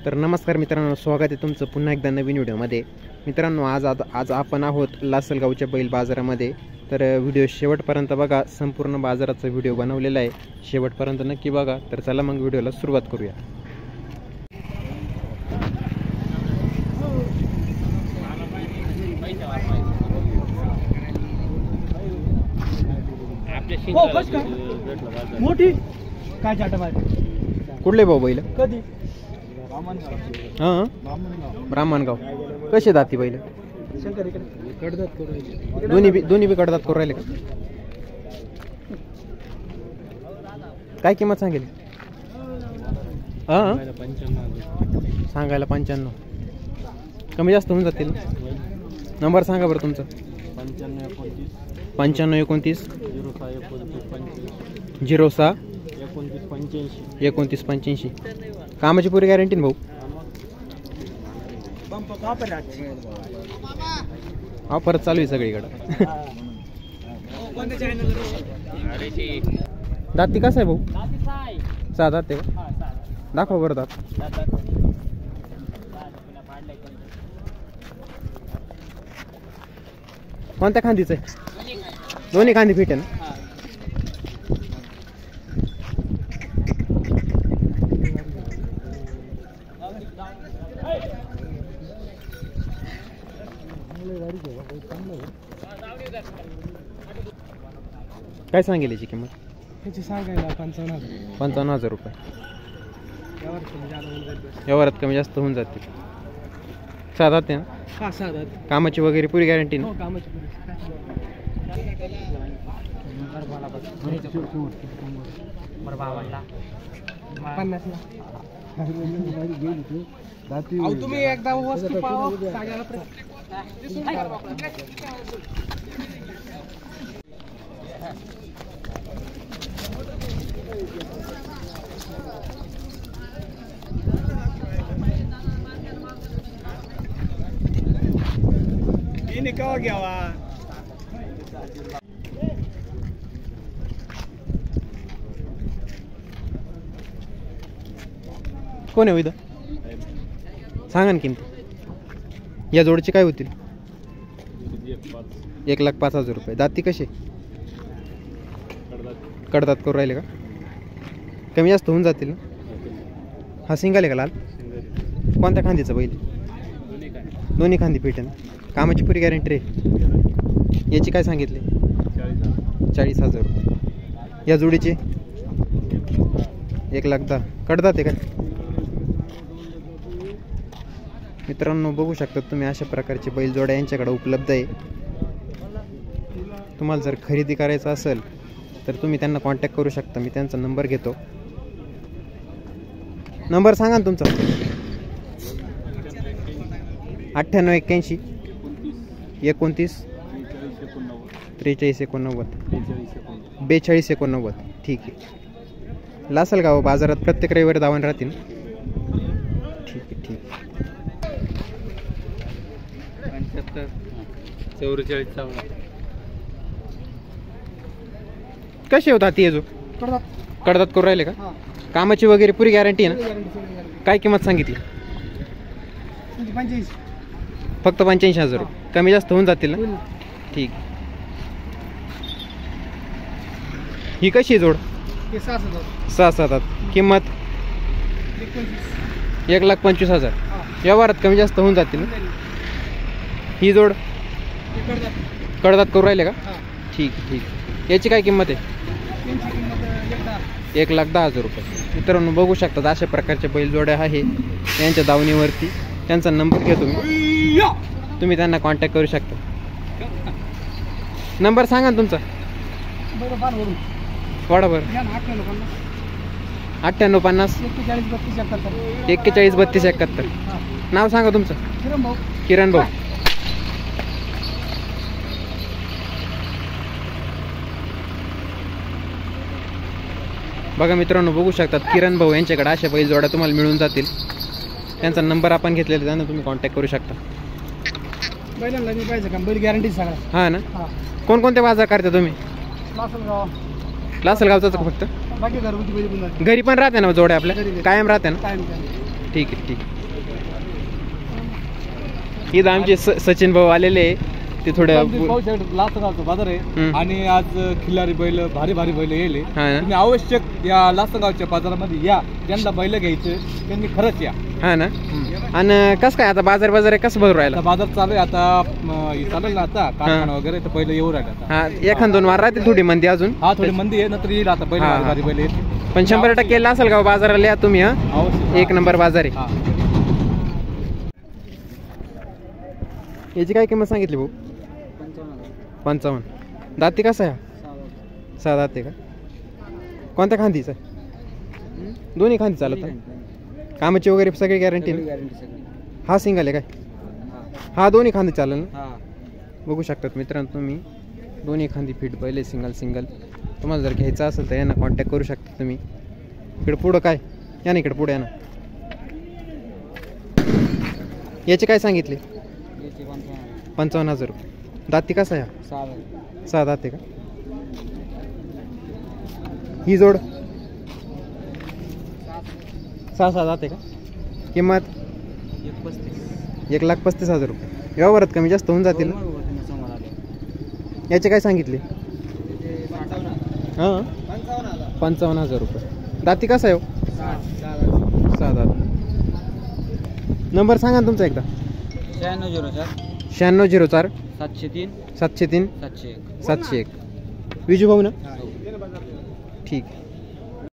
तर नमस्कार मित्रांनो, स्वागत आहे तुमचं पुन्हा एकदा नवीन व्हिडिओमध्ये। मित्रांनो आज आपण आहोत लासलगावच्या बैल बाजारामध्ये। तर व्हिडिओ शेवटपर्यंत बघा, संपूर्ण बाजाराचा व्हिडिओ बनवलेला आहे, शेवटपर्यंत नक्की बघा। तर चला मग व्हिडिओला सुरुवात करूया। मोठी काय चाटा कुठले भाऊ बैल? कधी हां, ब्राह्मणगाव। कसे दाती बैल? शंकर इकडे कडदात करू दोन्ही बी कडदात करू राहिले का? काय किंमत सांगेल? हां, सांगायला 95, कमी जास्त होऊन जातील। नंबर सांगा बरं तुमचा। 9529 06 29 85। कामाची पुरी गॅरंटी ना भाऊ? ऑफर चालू आहे सगळीकडे। दाती कसं आहे भाऊ? 6 दात आहे का? दाखवा बरं दात। कोणत्या खांदीचं आहे? दोन्ही खांदी फिट आहे ना? काय सांगेल याची किंमत? त्याची सांगायला 55,000 रुपये। व्यवहारात कमी जास्त होऊन जाते। 6 दात आहे ना? हा, 6 दात। कामाची वगैरे पुरी गॅरंटी ना? हो, कामाची पुरी। तुम्ही एकदा वस्तू पाहा, सांगायला निकावा घ्यावा। कोण आहे इथं? सांगा ना किंमत। या जोडचे काय होतील? 1,05,000 रुपये। दाती कसे? कडदात करू राहिले का? कमी जास्त होऊन जातील ना? हा सिंगल आहे का लाल? कोणत्या खांदीचं बैल? दोन्ही खांदी फिट आहे ना? कामाची पुरी गॅरंटी आहे। याची काय सांगितले? 40,000 रुपये। या जोडीचे 1,10,000। कडदात आहे का? मित्रांनो बघू शकता तुम्ही, अशा प्रकारचे बैलजोड्या यांच्याकडे उपलब्ध आहे। तुम्हाला जर खरेदी करायचं असेल तर तुम्ही त्यांना कॉन्टॅक्ट करू शकता। मी त्यांचा नंबर घेतो। नंबर सांगा ना तुमचा। 9881 29 43 89 42 89। ठीक आहे। लासलगाव बाजारात प्रत्येक रविवारी दावण राहतील। ठीक आहे, ठीक आहे। 44 कसे होतात ती? जो कडदात करू राहिले का? कामाची वगैरे पुरी गॅरंटी आहे ना? काय किंमत सांगितली? 85। फक्त 85,000 रुपये। कमी जास्त होऊन जातील ना? ठीक। ही कशी जोड? 6 दात। किंमत 1,25,000। व्यवहारात कमी जास्त होऊन जातील ना? ही जोड कडदात करू राहिले का? ठीक, ठीक। याची काय किंमत आहे? 1,10,000 रुपये। मित्रांनो बघू शकतात, अशा प्रकारचे बैलजोड्या आहे यांच्या दावणीवरती। त्यांचा नंबर घेतो मी, तुम्ही त्यांना कॉन्टॅक्ट करू शकता। नंबर सांगा ना तुमचा। वाडा बरं। 9850 41 32 71। नाव सांगा तुमचं। किरण भाऊ। बघा मित्रांनो बघू शकतात, किरण भाऊ यांच्याकडे अशा बैलजोड्या तुम्हाला मिळून जातील। त्यांचा नंबर आपण घेतलेला, त्यांना तुम्ही कॉन्टॅक्ट करू शकता। बैलांना मी पाहिजे का? बैल गॅरंटी सांगा। हां ना? कोणकोणते बाजार करता तुम्ही? लासलगावचाच फक्त? बाकी घरगुती बैल पण घरी पण राहते ना जोड्या आपल्या? कायम राहते ना? कायम ठीक आहे ठीक आहे. इथं आमचे सचिन भाऊ आलेले आहे, ते थोडं लासनगावचा बाजार आहे हम्म. आणि आज खिल्लारी बैल भारी भारी बैल येले. हा ना? तुम्ही आवश्यक या लासनगावच्या बाजारामध्ये या, ज्यांना बैल घ्यायचे त्यांनी खरंच या. हा ना. आणि कसं काय आता बाजार कसं भरू राहिला? आता बाजार चालू आहे, आता हे चालेल ना आता कारखाना वगैरे, तर बैल येऊ राहिले आता. हा, एखाद 2 वार राहते थोडी मंदी अजून. हा थोडी मंदी आहे, नंतर येईल आता बैल हा, भारी भारी बैल येईल. पण 100% लासलगाव बाजाराला या तुम्ही. हा, अवश्य. 1 नंबर बाजार आहे. हा. याची काय किंमत सांगितली भाऊ? 55. दाती कसा आहे? 6 दाते का? कोणत्या खांदीचा आहे? दोन्ही खांदी चालत आहे? कामाची वगैरे सगळी गॅरंटी ना? हा सिंगल आहे काय? हा दोन्ही खांदी चालेल ना? बघू शकतात मित्रांनो तुम्ही, दोन्ही खांदी फिट पहिले सिंगल. तुम्हाला जर घ्यायचं असेल तर यांना कॉन्टॅक्ट करू शकता तुम्ही. इकडे पुढं काय या ना, इकडे पुढे या ना. याचे काय सांगितले? 55,000 रुपये. दाती कसा आहे? 6 दाते का? ही जोड 6 दाते का? किंमत 1,35,000 रुपये. व्यवहारात कमी जास्त होऊन जातील ना? याचे काय सांगितले? हां 55,000 रुपये. दाती कसा आहे? 6 दात. नंबर सांगा ना तुमचा एकदा. 9604 703 701. विजू भाऊ ना? ठीक.